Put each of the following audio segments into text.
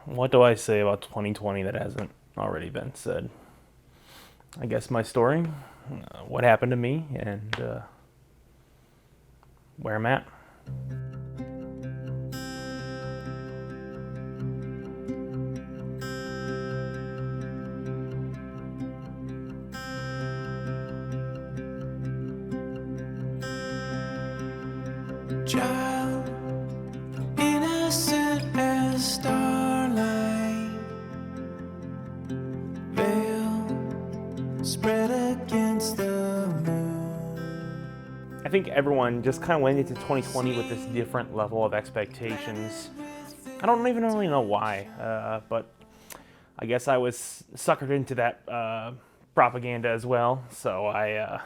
What do I say about 2020 that hasn't already been said? I guess my story, what happened to me, and where I'm at. Child, innocent as starlight, veil spread against the moon. I think everyone just kind of went into 2020 with this different level of expectations. I don't even really know why, but I guess I was suckered into that propaganda as well. So I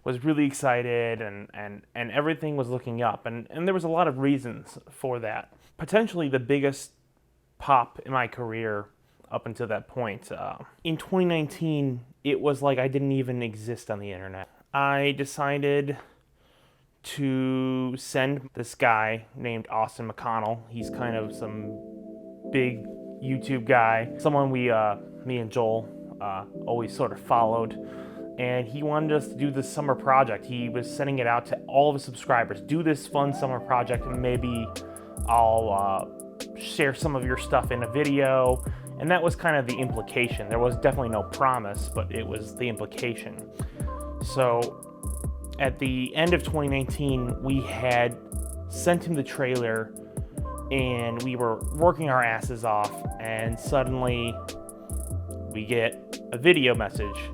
was really excited, and everything was looking up, and there was a lot of reasons for that. Potentially the biggest pop in my career up until that point. In 2019, it was like I didn't even exist on the internet. I decided to send this guy named Austin McConnell. He's kind of some big YouTube guy, someone me and Joel always sort of followed. And he wanted us to do this summer project. He was sending it out to all of his subscribers. Do this fun summer project, and maybe I'll share some of your stuff in a video. And that was kind of the implication. There was definitely no promise, but it was the implication. So at the end of 2019, we had sent him the trailer, and we were working our asses off, and suddenly we get a video message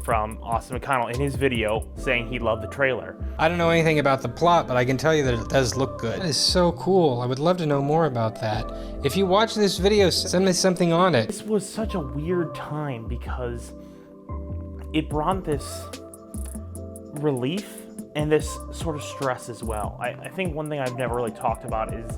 from Austin McConnell in his video saying he loved the trailer. I don't know anything about the plot, but I can tell you that it does look good. That is so cool. I would love to know more about that. If you watch this video, send me something on it. This was such a weird time because it brought this relief and this sort of stress as well. I think one thing I've never really talked about is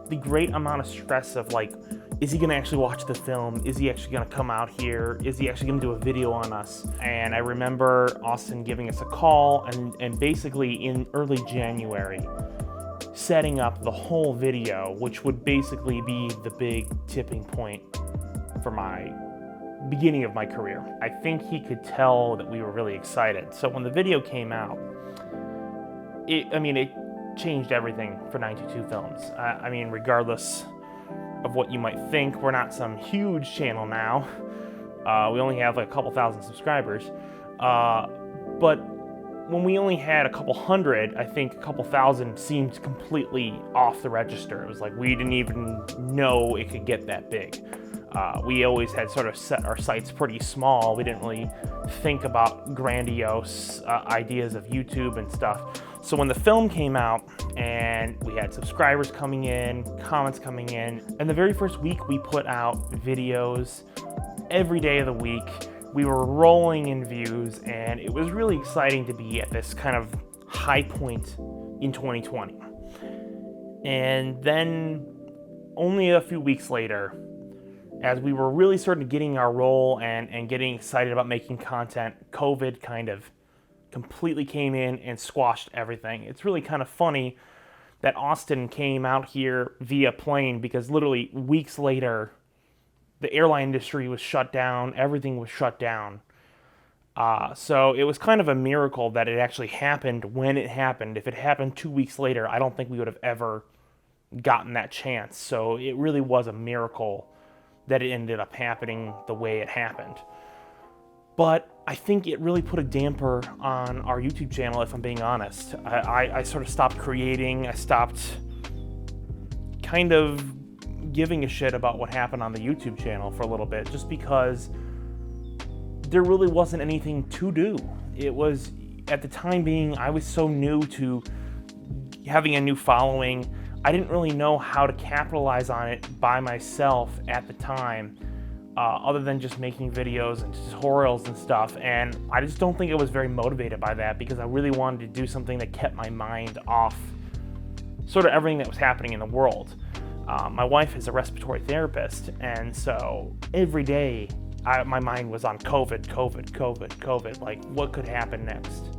the great amount of stress of like, is he gonna actually watch the film? Is he actually gonna come out here? Is he actually gonna do a video on us? And I remember Austin giving us a call and basically in early January, setting up the whole video, which would basically be the big tipping point for my beginning of my career. I think he could tell that we were really excited. So when the video came out, it changed everything for 922 Films. I mean, regardless of what you might think, we're not some huge channel now. We only have like a couple thousand subscribers. But when we only had a couple hundred, I think a couple thousand seemed completely off the register. It was like we didn't even know it could get that big. We always had sort of set our sights pretty small. We didn't really think about grandiose ideas of YouTube and stuff. So when the film came out and we had subscribers coming in, comments coming in, and the very first week we put out videos every day of the week. We were rolling in views, and it was really exciting to be at this kind of high point in 2020. And then only a few weeks later, as we were really sort of getting our roll and getting excited about making content, COVID kind of completely came in and squashed everything. It's really kind of funny that Austin came out here via plane because literally weeks later, the airline industry was shut down, everything was shut down. So it was kind of a miracle that it actually happened when it happened. If it happened 2 weeks later, I don't think we would have ever gotten that chance. So it really was a miracle that it ended up happening the way it happened. But I think it really put a damper on our YouTube channel, if I'm being honest. I sort of stopped creating. I stopped kind of giving a shit about what happened on the YouTube channel for a little bit, just because there really wasn't anything to do. It was, at the time being, I was so new to having a new following. I didn't really know how to capitalize on it by myself at the time. Other than just making videos and tutorials and stuff, and I just don't think I was very motivated by that because I really wanted to do something that kept my mind off sort of everything that was happening in the world. My wife is a respiratory therapist, and so every day my mind was on COVID, like what could happen next?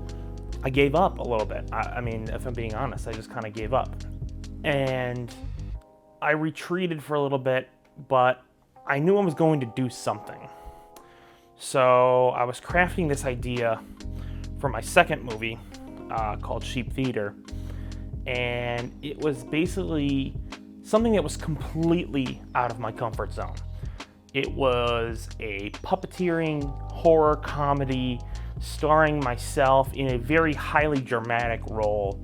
I gave up a little bit. I mean, if I'm being honest, I just kind of gave up. And I retreated for a little bit but I knew I was going to do something. So I was crafting this idea for my second movie called Sheep Theater, and it was basically something that was completely out of my comfort zone. It was a puppeteering horror comedy starring myself in a very highly dramatic role.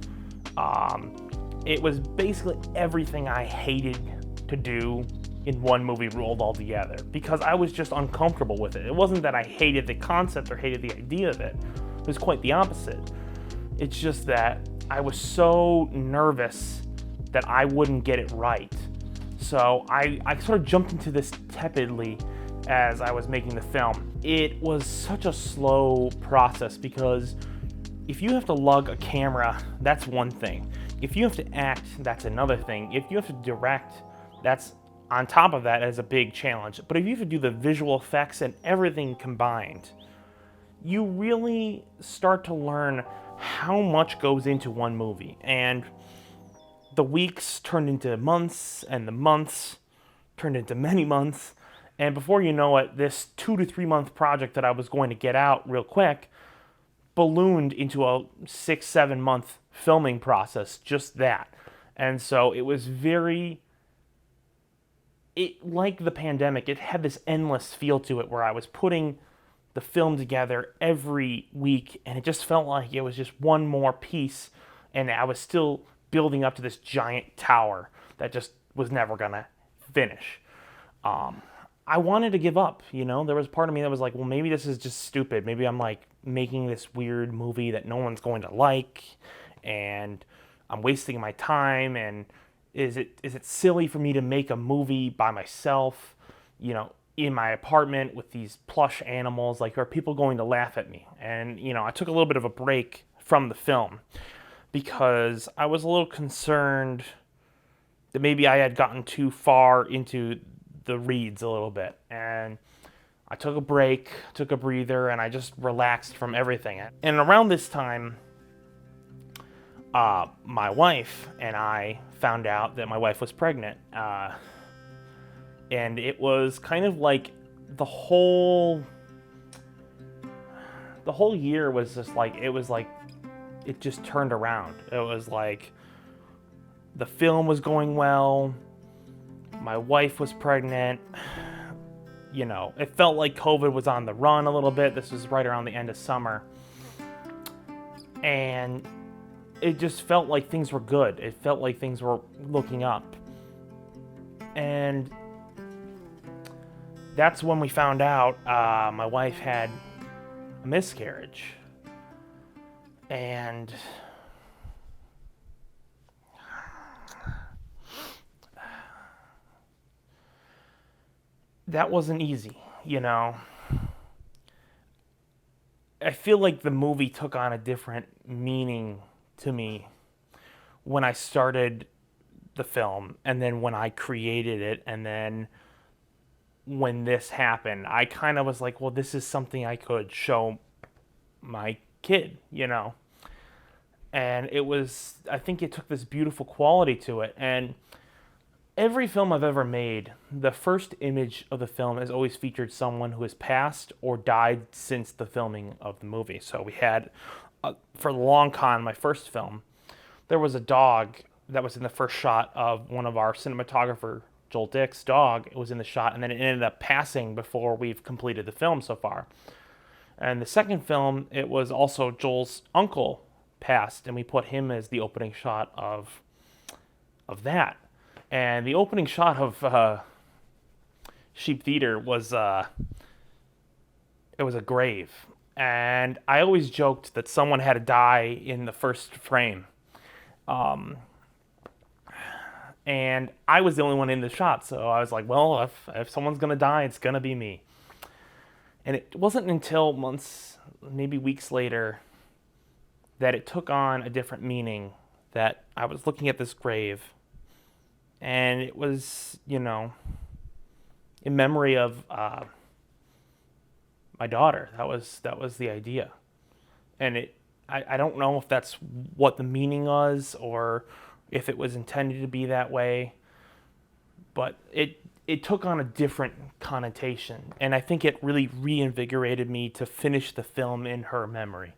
It was basically everything I hated to do in one movie rolled all together because I was just uncomfortable with it. It wasn't that I hated the concept or hated the idea of it. It was quite the opposite. It's just that I was so nervous that I wouldn't get it right. So I sort of jumped into this tepidly as I was making the film. It was such a slow process because if you have to lug a camera, that's one thing. If you have to act, that's another thing. If you have to direct, that's on top of that as a big challenge. But if you have to do the visual effects and everything combined, you really start to learn how much goes into one movie. And the weeks turned into months, and the months turned into many months. And before you know it, this 2 to 3 month project that I was going to get out real quick ballooned into a 6-7 month filming process, just that. And so it was like the pandemic, it had this endless feel to it where I was putting the film together every week, and it just felt like it was just one more piece, and I was still building up to this giant tower that just was never gonna finish. I wanted to give up, you know? There was part of me that was like, well, maybe this is just stupid. Maybe I'm like making this weird movie that no one's going to like, and I'm wasting my time, and is it silly for me to make a movie by myself, you know, in my apartment with these plush animals? Like, are people going to laugh at me? And, you know, I took a little bit of a break from the film because I was a little concerned that maybe I had gotten too far into the reeds a little bit. And I took a break, took a breather, and I just relaxed from everything. And around this time, my wife and I found out that my wife was pregnant. And it was kind of like the whole year was just like, it just turned around. It was like the film was going well, my wife was pregnant, you know, it felt like COVID was on the run a little bit. This was right around the end of summer. And it just felt like things were good. It felt like things were looking up. And that's when we found out my wife had a miscarriage. And that wasn't easy, you know. I feel like the movie took on a different meaning to me when I started the film, and then when I created it, and then when this happened, I kind of was like, well, this is something I could show my kid, you know. And it was, I think it took this beautiful quality to it. And every film I've ever made, the first image of the film has always featured someone who has passed or died since the filming of the movie. So we had, for the long con, my first film, there was a dog that was in the first shot of one of our cinematographer, Joel Dick's dog. It was in the shot, and then it ended up passing before we've completed the film so far. And the second film, it was also Joel's uncle passed, and we put him as the opening shot of that. And the opening shot of Sheep Theater was it was a grave. And I always joked that someone had to die in the first frame. And I was the only one in the shot, so I was like, well, if someone's going to die, it's going to be me. And it wasn't until months, maybe weeks later, that it took on a different meaning, that I was looking at this grave, and it was, you know, in memory of my daughter. That was the idea. And I don't know if that's what the meaning was or if it was intended to be that way, but it took on a different connotation, and I think it really reinvigorated me to finish the film in her memory.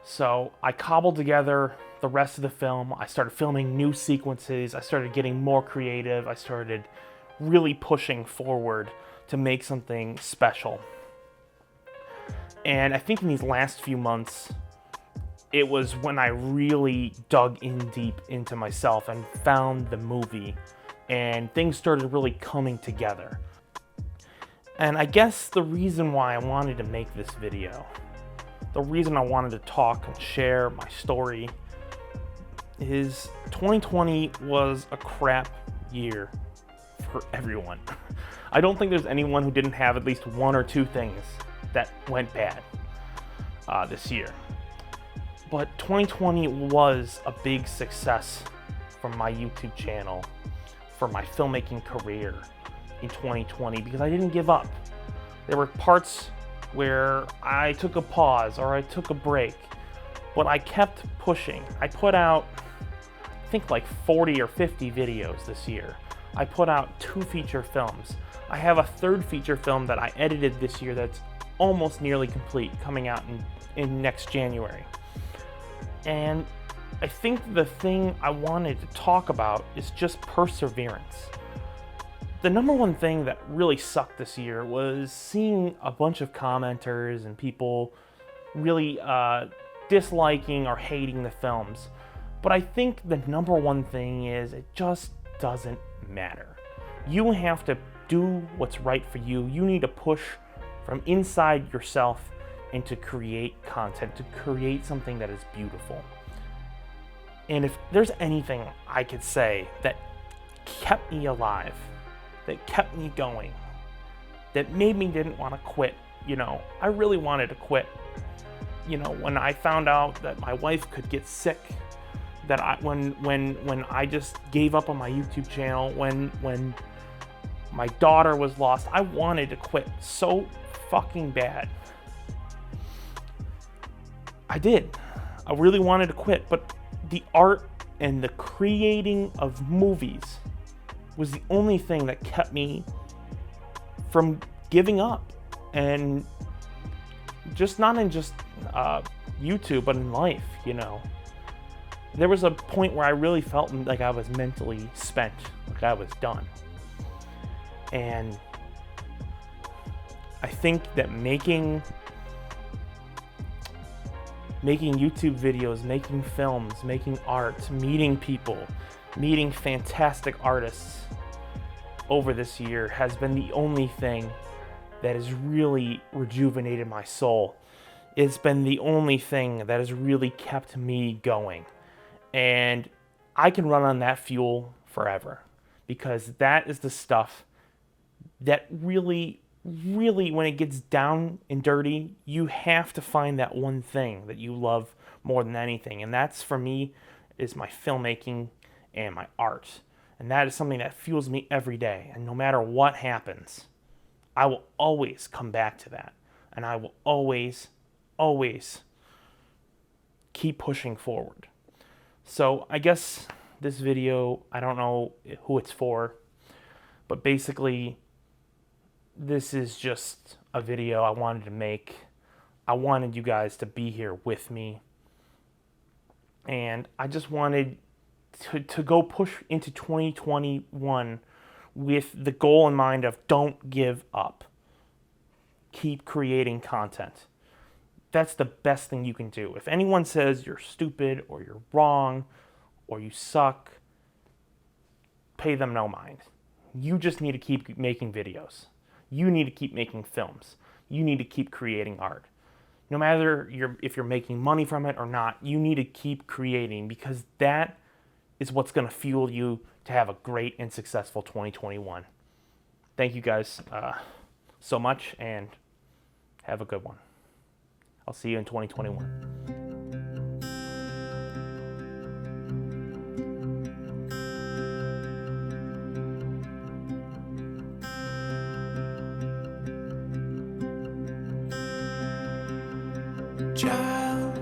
So I cobbled together the rest of the film. I started filming new sequences. I started getting more creative. I started really pushing forward to make something special. And I think in these last few months, it was when I really dug in deep into myself and found the movie, and things started really coming together. And I guess the reason why I wanted to make this video, the reason I wanted to talk and share my story, is 2020 was a crap year for everyone. I don't think there's anyone who didn't have at least one or two things that went bad this year. But 2020 was a big success for my YouTube channel, for my filmmaking career in 2020, because I didn't give up. There were parts where I took a pause or I took a break, but I kept pushing. I put out, I think, like 40 or 50 videos this year. I put out 2 feature films. I have a 3rd feature film that I edited this year that's almost nearly complete, coming out in next January. And I think the thing I wanted to talk about is just perseverance. The number one thing that really sucked this year was seeing a bunch of commenters and people really disliking or hating the films. But I think the number one thing is it just doesn't matter. You have to do what's right for you. You need to push from inside yourself and to create content, to create something that is beautiful. And if there's anything I could say that kept me alive, that kept me going, that made me didn't want to quit, I really wanted to quit. When I found out that my wife could get sick, that when I just gave up on my YouTube channel, when my daughter was lost, I wanted to quit so fucking bad. I did. I really wanted to quit, but the art and the creating of movies was the only thing that kept me from giving up. And just not in just YouTube, but in life, There was a point where I really felt like I was mentally spent, like I was done. And I think that making YouTube videos, making films, making art, meeting people, meeting fantastic artists over this year has been the only thing that has really rejuvenated my soul. It's been the only thing that has really kept me going. And I can run on that fuel forever, because that is the stuff that really, when it gets down and dirty, you have to find that one thing that you love more than anything. And that's, for me, is my filmmaking and my art. And that is something that fuels me every day. And no matter what happens, I will always come back to that. And I will always keep pushing forward. So I guess this video, I don't know who it's for, but basically, this is just a video I wanted to make. I wanted you guys to be here with me. And I just wanted to go push into 2021 with the goal in mind of don't give up. Keep creating content. That's the best thing you can do. If anyone says you're stupid or you're wrong or you suck, pay them no mind. You just need to keep making videos. You need to keep making films. You need to keep creating art. No matter if you're making money from it or not, you need to keep creating, because that is what's going to fuel you to have a great and successful 2021. Thank you guys so much, and have a good one. I'll see you in 2021. Child,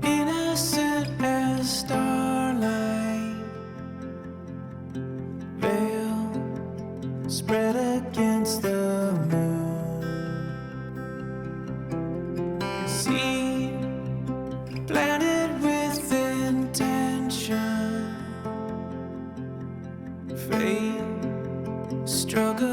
innocent as starlight, spread against the moon. Seed planted with intention. Faith struggle